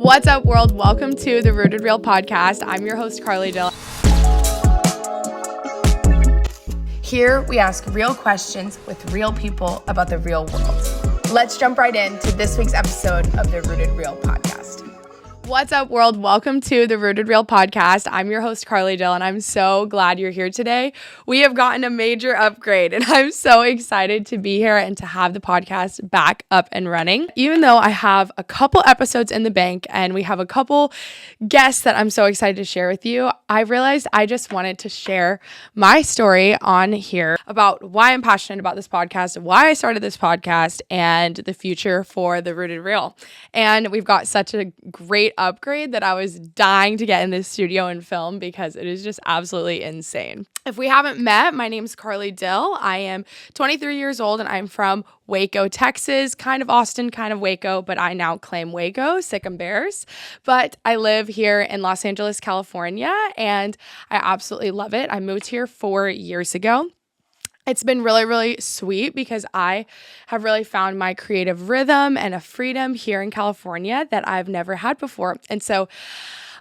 What's up, world? Welcome to the Rooted Real podcast. I'm your host, Carlie. Here, we ask real questions with real people about the real world. Let's jump right into this week's episode of the Rooted Real podcast. What's up, world? Welcome to the Rooted Real podcast. I'm your host, Carlie Dill, and I'm so glad you're here today. We have gotten a major upgrade, and I'm so excited to be here and to have the podcast back up and running. Even though I have a couple episodes in the bank and we have a couple guests that I'm so excited to share with you, I realized I just wanted to share my story on here about why I'm passionate about this podcast, why I started this podcast, and the future for the Rooted Real. And we've got such a great upgrade that I was dying to get in this studio and film because it is just absolutely insane. If we haven't met, my name's Carlie Dill. I am 23 years old and I'm from Waco, Texas, kind of Austin, kind of Waco, but I now claim Waco, sick and bears. But I live here in Los Angeles, California, and I absolutely love it. I moved here 4 years ago. It's been really, really sweet because I have really found my creative rhythm and a freedom here in California that I've never had before. And so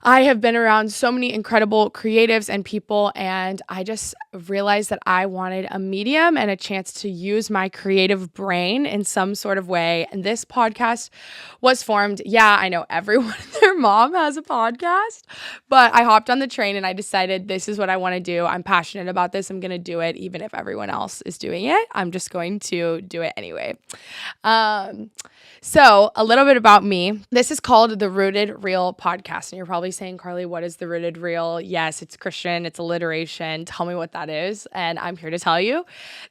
I have been around so many incredible creatives and people, and I just realized that I wanted a medium and a chance to use my creative brain in some sort of way. And this podcast was formed. Yeah, I know everyone and their mom has a podcast, but I hopped on the train and I decided this is what I want to do. I'm passionate about this. I'm going to do it even if everyone else is doing it. I'm just going to do it anyway. So a little bit about me. This is called the Rooted Real podcast. And you're probably saying, Carlie, what is the Rooted Real? Yes, it's Christian. It's alliteration. Tell me what that is. And I'm here to tell you.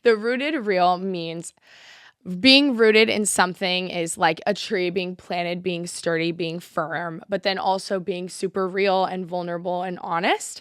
The Rooted Real means being rooted in something is like a tree being planted, being sturdy, being firm, but then also being super real and vulnerable and honest.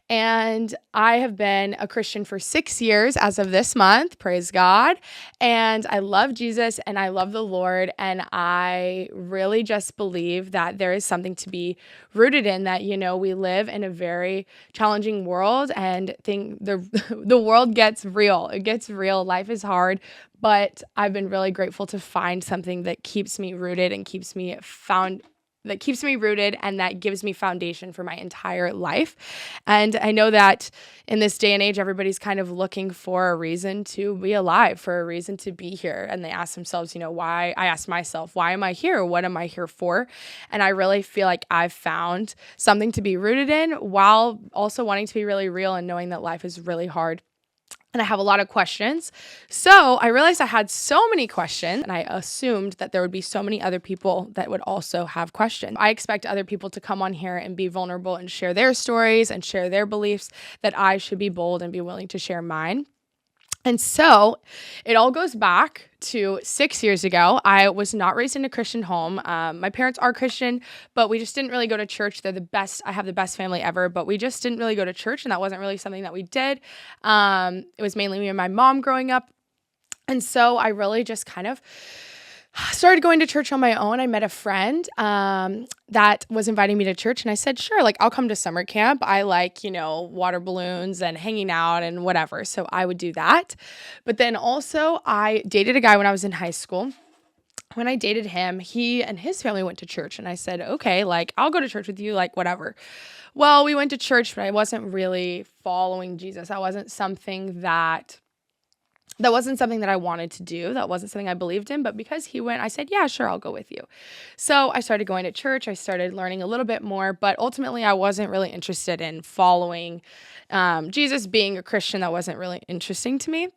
And I have been a Christian for 6 years as of this month, praise God. And I love Jesus and I love the Lord. And I really just believe that there is something to be rooted in, that, you know, we live in a very challenging world and the world gets real. It gets real. Life is hard. But I've been really grateful to find something that keeps me rooted and keeps me rooted and that gives me foundation for my entire life. And I know that in this day and age, everybody's kind of looking for a reason to be alive, for a reason to be here. And they ask themselves, why? I ask myself, why am I here? What am I here for? And I really feel like I've found something to be rooted in while also wanting to be really real and knowing that life is really hard. And I have a lot of questions. So I realized I had so many questions and I assumed that there would be so many other people that would also have questions. I expect other people to come on here and be vulnerable and share their stories and share their beliefs, that I should be bold and be willing to share mine. And so it all goes back to 6 years ago. I was not raised in a Christian home. My parents are Christian, but we just didn't really go to church. They're the best. I have the best family ever, but we just didn't really go to church, and that wasn't really something that we did. It was mainly me and my mom growing up. And so I really just kind of started going to church on my own. I met a friend that was inviting me to church, and I said, sure, I'll come to summer camp. I like, water balloons and hanging out and whatever. So I would do that. But then also I dated a guy when I was in high school. When I dated him, he and his family went to church, and I said, okay, I'll go to church with you, whatever. Well, we went to church, but I wasn't really following Jesus. That wasn't something that I wanted to do. That wasn't something I believed in. But because he went, I said, yeah, sure, I'll go with you. So I started going to church. I started learning a little bit more. But ultimately, I wasn't really interested in following Jesus. Being a Christian, that wasn't really interesting to me.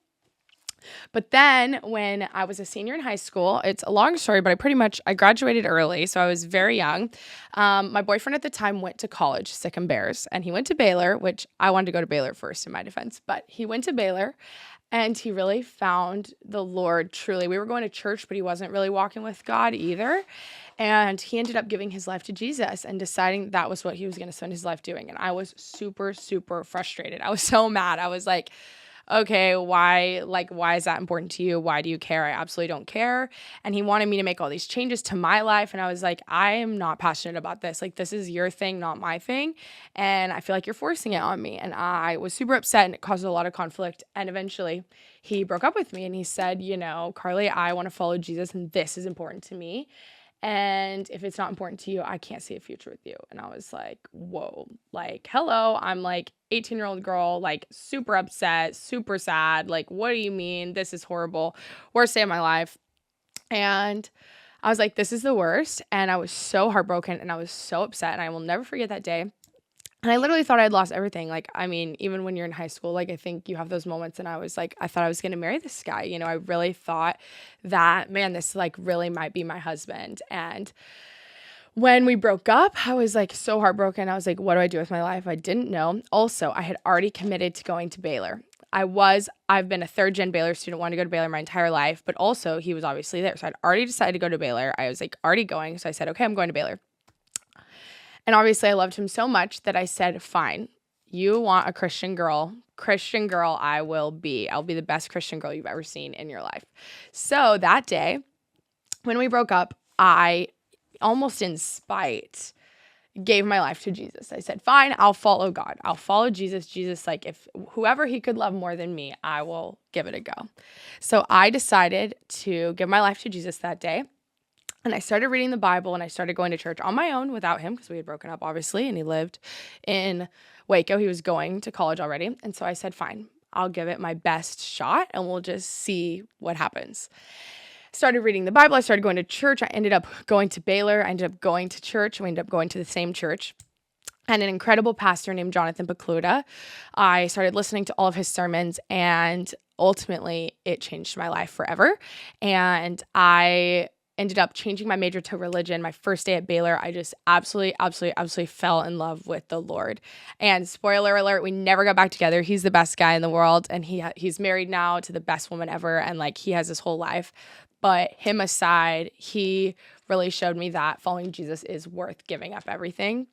But then when I was a senior in high school, it's a long story, but I graduated early. So I was very young. My boyfriend at the time went to college, sick and bears. And he went to Baylor, which I wanted to go to Baylor first in my defense. But he went to Baylor. And he really found the Lord truly. We were going to church, but he wasn't really walking with God either. And he ended up giving his life to Jesus and deciding that was what he was going to spend his life doing. And I was super, super frustrated. I was so mad. I was like, okay, why is that important to you? Why do you care? I absolutely don't care. And he wanted me to make all these changes to my life. And I was like, I am not passionate about this. This is your thing, not my thing. And I feel like you're forcing it on me. And I was super upset, and it caused a lot of conflict. And eventually he broke up with me, and he said, Carlie, I want to follow Jesus, and this is important to me. And if it's not important to you, I can't see a future with you. And I was like, whoa, like, hello, I'm like 18-year-old girl, like super upset, super sad. Like, what do you mean? This is horrible. Worst day of my life. And I was like, this is the worst. And I was so heartbroken and I was so upset. And I will never forget that day. And I literally thought I had lost everything. Like, I mean, even when you're in high school, like, I think you have those moments. And I was like, I thought I was going to marry this guy. You know, I really thought that, man, this like really might be my husband. And when we broke up, I was like so heartbroken. I was like, what do I do with my life? I didn't know. Also, I had already committed to going to Baylor. I've been a third gen Baylor student, wanted to go to Baylor my entire life, but also he was obviously there. So I'd already decided to go to Baylor. I was like already going. So I said, okay, I'm going to Baylor. And obviously I loved him so much that I said, fine, you want a Christian girl, I will be. I'll be the best Christian girl you've ever seen in your life. So that day, when we broke up, I almost in spite gave my life to Jesus. I said, fine, I'll follow God. I'll follow Jesus. Jesus, like if whoever he could love more than me, I will give it a go. So I decided to give my life to Jesus that day. And I started reading the Bible and I started going to church on my own without him because we had broken up, obviously, and he lived in Waco. He was going to college already. And so I said, fine, I'll give it my best shot and we'll just see what happens. Started reading the Bible. I started going to church. I ended up going to Baylor. I ended up going to church. We ended up going to the same church. And an incredible pastor named Jonathan Pokluda. I started listening to all of his sermons and ultimately it changed my life forever. And I ended up changing my major to religion. My first day at Baylor, I just absolutely fell in love with the Lord. And spoiler alert, we never got back together. He's the best guy in the world. And he's married now to the best woman ever. And like he has his whole life. But him aside, he really showed me that following Jesus is worth giving up everything.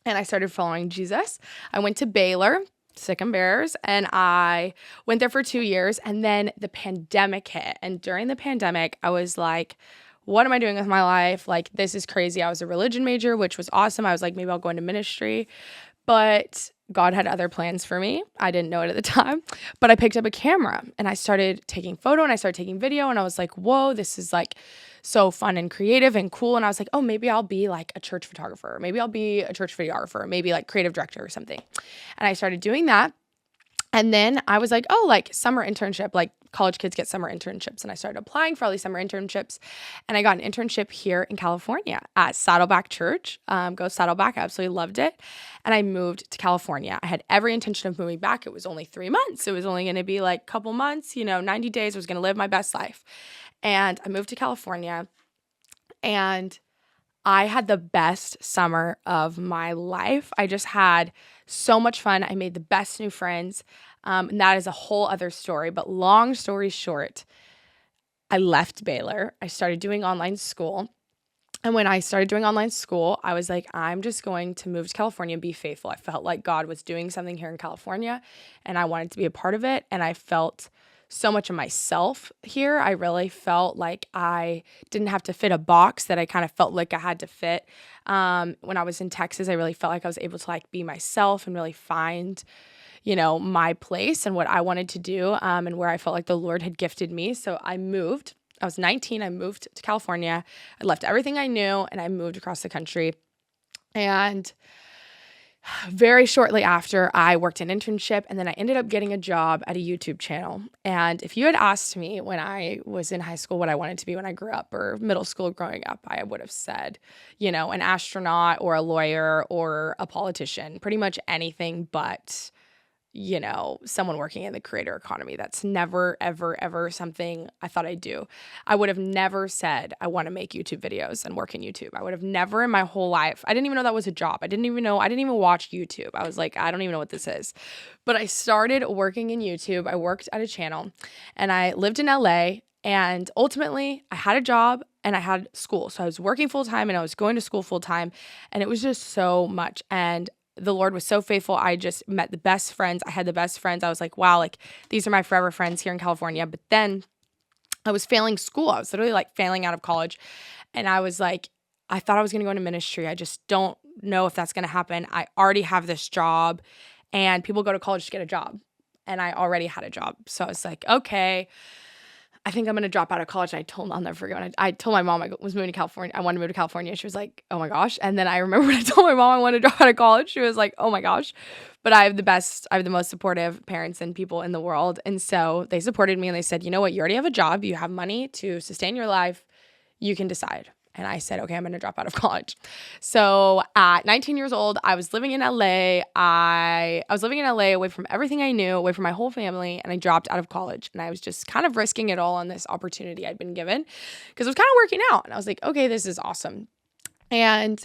And I started following Jesus. I went to Baylor, Sick and Bears, and I went there for 2 years. And then the pandemic hit. And during the pandemic, I was like, what am I doing with my life? Like, this is crazy. I was a religion major, which was awesome. I was like, maybe I'll go into ministry. But God had other plans for me. I didn't know it at the time, but I picked up a camera and I started taking photo and I started taking video and I was like, whoa, this is like so fun and creative and cool. And I was like, oh, maybe I'll be like a church photographer. Maybe I'll be a church videographer, maybe like creative director or something. And I started doing that. And then I was like, oh, like summer internship, like college kids get summer internships. And I started applying for all these summer internships. And I got an internship here in California at Saddleback Church. Go Saddleback. I absolutely loved it. And I moved to California. I had every intention of moving back. It was only 3 months. It was only going to be like a couple months, 90 days. I was going to live my best life. And I moved to California. And I had the best summer of my life. I just had so much fun. I made the best new friends. And that is a whole other story. But long story short, I left Baylor. I started doing online school. And when I started doing online school, I was like, I'm just going to move to California and be faithful. I felt like God was doing something here in California and I wanted to be a part of it. And I felt so much of myself here. I really felt like I didn't have to fit a box that I kind of felt like I had to fit. When I was in Texas, I really felt like I was able to like be myself and really find, my place and what I wanted to do, and where I felt like the Lord had gifted me. So I moved. I was 19. I moved to California. I left everything I knew and I moved across the country. And very shortly after, I worked an internship and then I ended up getting a job at a YouTube channel. And if you had asked me when I was in high school what I wanted to be when I grew up or middle school growing up, I would have said, an astronaut or a lawyer or a politician, pretty much anything but someone working in the creator economy. That's never, ever, ever something I thought I'd do. I would have never said I want to make YouTube videos and work in YouTube. I would have never in my whole life. I didn't even know that was a job. I didn't even watch YouTube. I was like, I don't even know what this is. But I started working in YouTube. I worked at a channel and I lived in LA. And ultimately, I had a job and I had school. So I was working full time and I was going to school full time. And it was just so much. And the Lord was so faithful. I just met the best friends. I had the best friends. I was like, wow, like these are my forever friends here in California. But then I was failing school. I was literally like failing out of college. And I was like, I thought I was going to go into ministry. I just don't know if that's going to happen. I already have this job and people go to college to get a job. And I already had a job. So I was like, okay, I think I'm going to drop out of college. And I'll never forget when I told my mom I was moving to California. I wanted to move to California. She was like, oh my gosh. And then I remember when I told my mom I wanted to drop out of college, she was like, oh my gosh. But I have the most supportive parents and people in the world. And so they supported me and they said, you know what? You already have a job. You have money to sustain your life. You can decide. And I said, okay, I'm going to drop out of college. So at 19 years old, I was living in LA. I was living in LA away from everything I knew, away from my whole family, and I dropped out of college. And I was just kind of risking it all on this opportunity I'd been given because it was kind of working out. And I was like, okay, this is awesome. And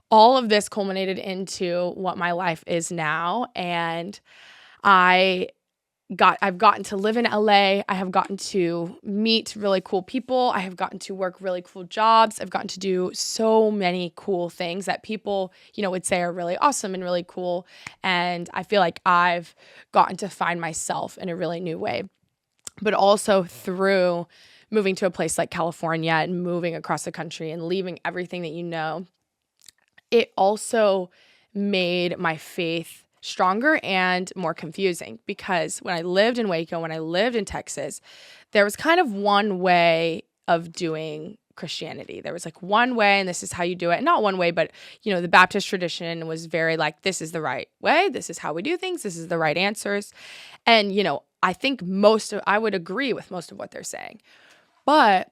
all of this culminated into what my life is now. And I've gotten to live in LA. I have gotten to meet really cool people. I have gotten to work really cool jobs. I've gotten to do so many cool things that people, would say are really awesome and really cool. And I feel like I've gotten to find myself in a really new way. But also through moving to a place like California and moving across the country and leaving everything that you know, it also made my faith stronger and more confusing because when I lived in Waco, when I lived in Texas, there was kind of one way of doing Christianity. There was like one way and this is how you do it. Not one way, but the Baptist tradition was very like, this is the right way. This is how we do things. This is the right answers. And, I think I would agree with most of what they're saying. But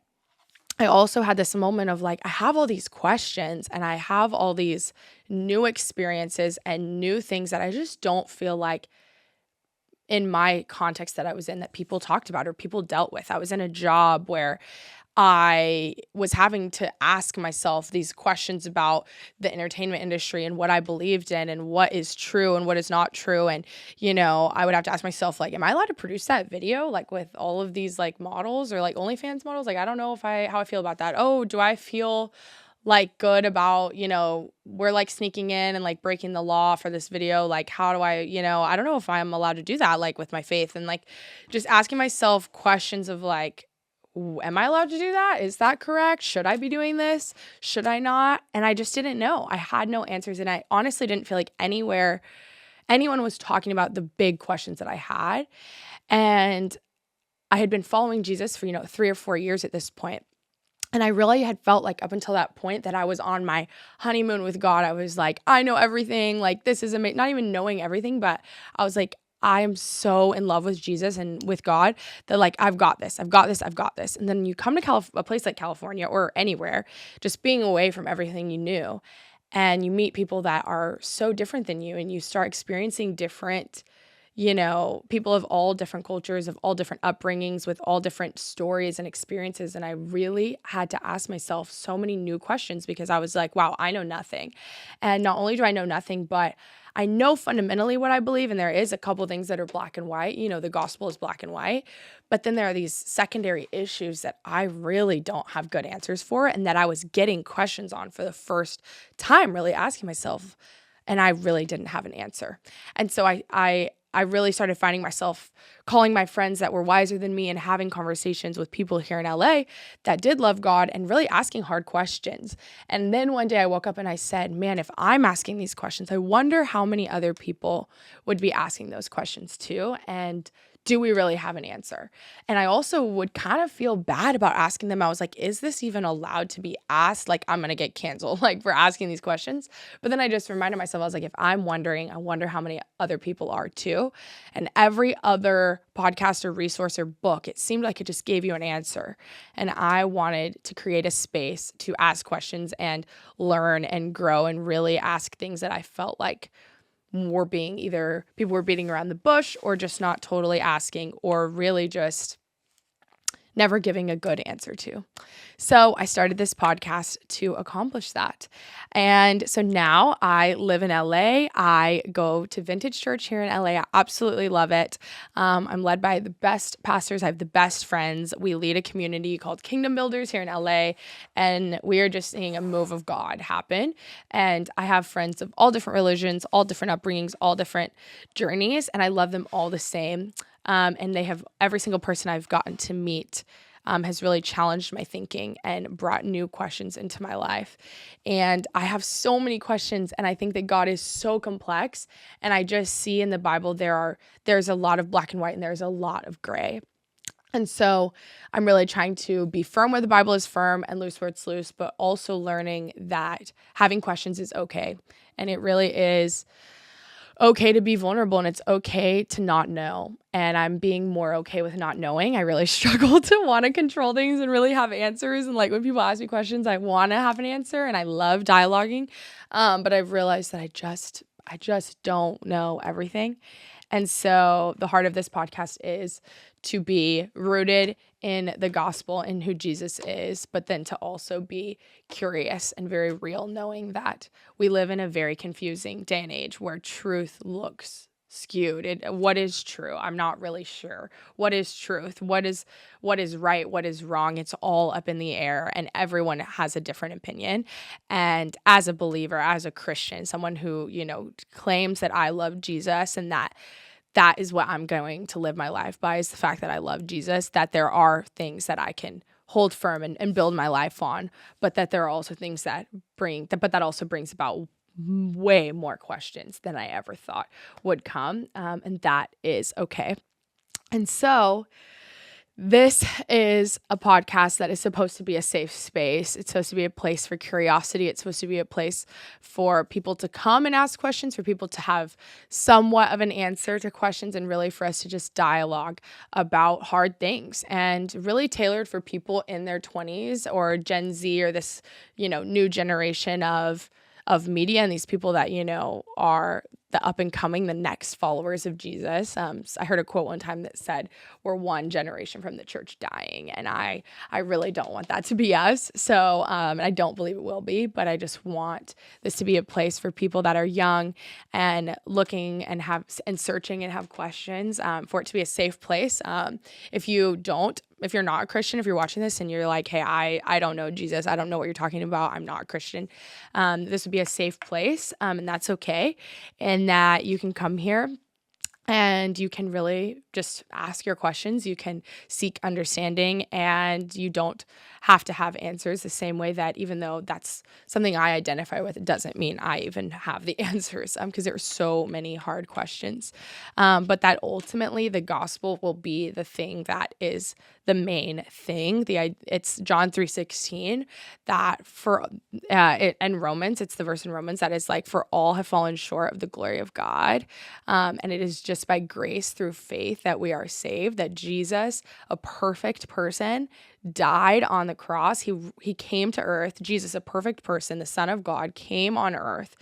I also had this moment of like, I have all these questions and I have all these new experiences and new things that I just don't feel like in my context that I was in that people talked about or people dealt with. I was in a job where I was having to ask myself these questions about the entertainment industry and what I believed in and what is true and what is not true. And, I would have to ask myself, like, am I allowed to produce that video, like with all of these like models or like OnlyFans models? Like, I don't know how I feel about that. Oh, do I feel like good about, we're like sneaking in and like breaking the law for this video? Like, how do I, I don't know if I'm allowed to do that, like with my faith and like just asking myself questions of like, am I allowed to do that? Is that correct? Should I be doing this? Should I not? And I just didn't know. I had no answers. And I honestly didn't feel like anyone was talking about the big questions that I had. And I had been following Jesus for, 3 or 4 years at this point. And I really had felt like up until that point that I was on my honeymoon with God. I was like, I know everything. Like, this is amazing. Not even knowing everything, but I was like, I am so in love with Jesus and with God that like, I've got this. And then you come to a place like California or anywhere, just being away from everything you knew, and you meet people that are so different than you, and you start experiencing different, people of all different cultures, of all different upbringings, with all different stories and experiences. And I really had to ask myself so many new questions because I was like, wow, I know nothing. And not only do I know nothing, but I know fundamentally what I believe, and there is a couple things that are black and white. The gospel is black and white, but then there are these secondary issues that I really don't have good answers for, and that I was getting questions on for the first time, really asking myself, and I really didn't have an answer. And so I really started finding myself calling my friends that were wiser than me and having conversations with people here in LA that did love God and really asking hard questions. And then one day I woke up and I said, man, if I'm asking these questions, I wonder how many other people would be asking those questions too. And do we really have an answer? And I also would kind of feel bad about asking them. I was like, is this even allowed to be asked? Like, I'm going to get canceled, like, for asking these questions. But then I just reminded myself, I was like, if I'm wondering, I wonder how many other people are too. And every other podcast or resource or book, it seemed like it just gave you an answer. And I wanted to create a space to ask questions and learn and grow and really ask things that I felt like were being either people were beating around the bush or just not totally asking, or really just never giving a good answer to. So I started this podcast to accomplish that. And so now I live in LA. I go to Vintage Church here in LA. I absolutely love it. I'm led by the best pastors. I have the best friends. We lead a community called Kingdom Builders here in LA. And we are just seeing a move of God happen. And I have friends of all different religions, all different upbringings, all different journeys. And I love them all the same. And they have every single person I've gotten to meet has really challenged my thinking and brought new questions into my life. And I have so many questions, and I think that God is so complex. And I just see in the Bible there's a lot of black and white and there's a lot of gray. And so I'm really trying to be firm where the Bible is firm and loose where it's loose, but also learning that having questions is okay. And it really is okay to be vulnerable, and it's okay to not know. And I'm being more okay with not knowing. I really struggle to want to control things and really have answers. And like when people ask me questions, I want to have an answer and I love dialoguing. But I've realized that I just don't know everything. And so the heart of this podcast is to be rooted in the gospel and who Jesus is, but then to also be curious and very real, knowing that we live in a very confusing day and age where truth looks skewed. What is true? I'm not really sure. What is truth? What is right? What is wrong? It's all up in the air, and everyone has a different opinion. And as a believer, as a Christian, someone who, claims that I love Jesus and that is what I'm going to live my life by, is the fact that I love Jesus, that there are things that I can hold firm and build my life on, but that there are also things that that also brings about way more questions than I ever thought would come. And that is okay. And so this is a podcast that is supposed to be a safe space. It's supposed to be a place for curiosity. It's supposed to be a place for people to come and ask questions, for people to have somewhat of an answer to questions, and really for us to just dialogue about hard things, and really tailored for people in their 20s or Gen Z or this, new generation of media, and these people that, are the up and coming, the next followers of Jesus. I heard a quote one time that said, we're one generation from the church dying. And I really don't want that to be us. So, and I don't believe it will be, but I just want this to be a place for people that are young and looking and searching and have questions, for it to be a safe place. If you're not a Christian, if you're watching this and you're like, hey, I don't know Jesus, I don't know what you're talking about, I'm not a Christian, this would be a safe place, and that's okay. And that you can come here and you can really just ask your questions. You can seek understanding, and you don't have to have answers the same way that, even though that's something I identify with, it doesn't mean I even have the answers, because there are so many hard questions. But that ultimately the gospel will be the thing that is the main thing. It's John 3:16 that and Romans, it's the verse in Romans that is like, for all have fallen short of the glory of God. And it is just by grace through faith that we are saved, that Jesus, a perfect person, died on the cross. He came to earth. Jesus, a perfect person, the Son of God, came on earth,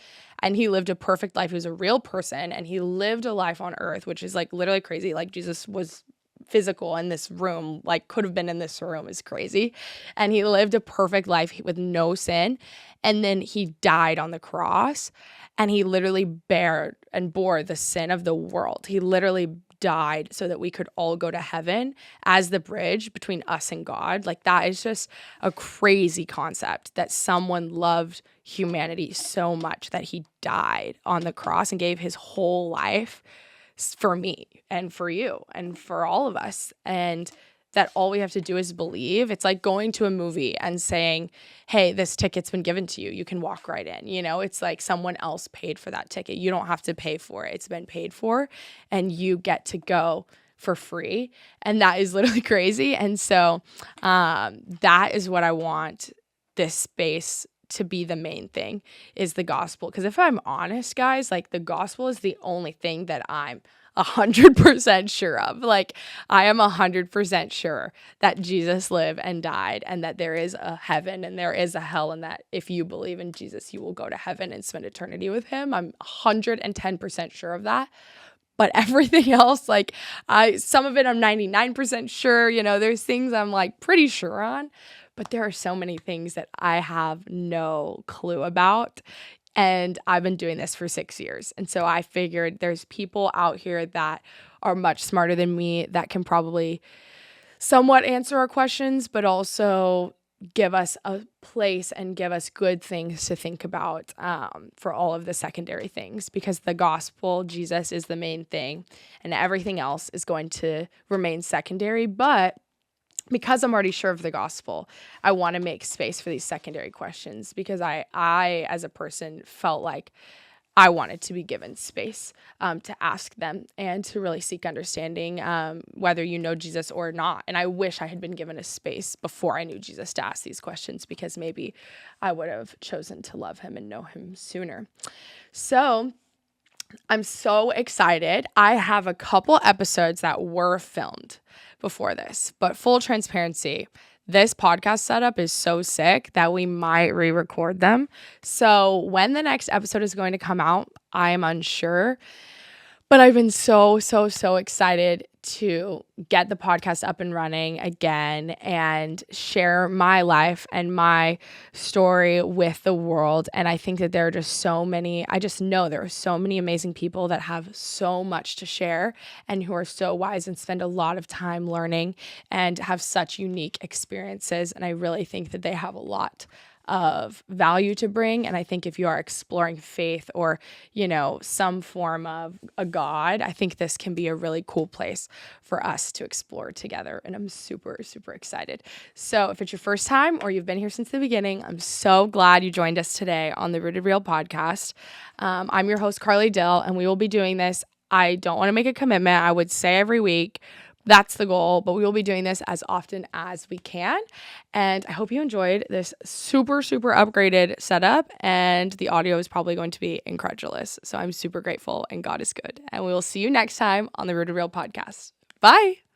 and he lived a perfect life. He was a real person, and he lived a life on earth, which is like literally crazy. Like Jesus was physical in this room, like could have been in this room, is crazy. And he lived a perfect life with no sin. And then he died on the cross, and he literally bore the sin of the world. He literally died so that we could all go to heaven as the bridge between us and God. Like, that is just a crazy concept, that someone loved humanity so much that he died on the cross and gave his whole life for me and for you and for all of us. And that all we have to do is believe. It's like going to a movie and saying, hey, this ticket's been given to you. You can walk right in. It's like someone else paid for that ticket. You don't have to pay for it. It's been paid for, and you get to go for free. And that is literally crazy. And so that is what I want this space to be. The main thing is the gospel. Because if I'm honest, guys, like, the gospel is the only thing that I'm 100% sure of. Like, I am 100% sure that Jesus lived and died, and that there is a heaven and there is a hell, and that if you believe in Jesus, you will go to heaven and spend eternity with him. I'm 110% sure of that. But everything else, like, some of it I'm 99% sure. There's things I'm like pretty sure on, but there are so many things that I have no clue about. And I've been doing this for 6 years. And so I figured there's people out here that are much smarter than me that can probably somewhat answer our questions, but also give us a place and give us good things to think about, for all of the secondary things, because the gospel, Jesus, is the main thing, and everything else is going to remain secondary. But because I'm already sure of the gospel, I want to make space for these secondary questions, because I as a person felt like I wanted to be given space to ask them and to really seek understanding, whether you know Jesus or not. And I wish I had been given a space before I knew Jesus to ask these questions, because maybe I would have chosen to love him and know him sooner. So I'm so excited. I have a couple episodes that were filmed before this, but full transparency, this podcast setup is so sick that we might re-record them. So when the next episode is going to come out, I am unsure. But I've been so excited to get the podcast up and running again and share my life and my story with the world. And I think that there are just so many, I just know there are so many amazing people that have so much to share and who are so wise and spend a lot of time learning and have such unique experiences. And I really think that they have a lot of value to bring. And I think if you are exploring faith or, some form of a God, I think this can be a really cool place for us to explore together. And I'm super excited. So if it's your first time or you've been here since the beginning, I'm so glad you joined us today on the Rooted Real podcast. I'm your host, Carlie Dill, and we will be doing this. I don't want to make a commitment. I would say every week. That's the goal, but we will be doing this as often as we can. And I hope you enjoyed this super upgraded setup, and the audio is probably going to be incredulous. So I'm super grateful, and God is good. And we will see you next time on the Rooted Real podcast. Bye.